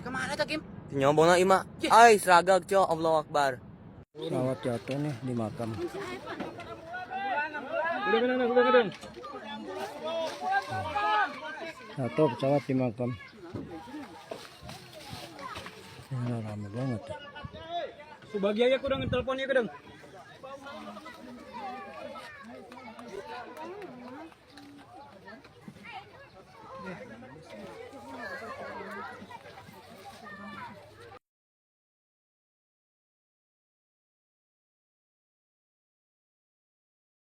kemana tuh Kim? Nyombong na ima. Ay, seragag cok. Allahu Akbar. Rawat jatuh nih di makam. Udah. Satu pesawat di makam. Ini ramai banget. Sebagiannya kurang teleponnya kadang.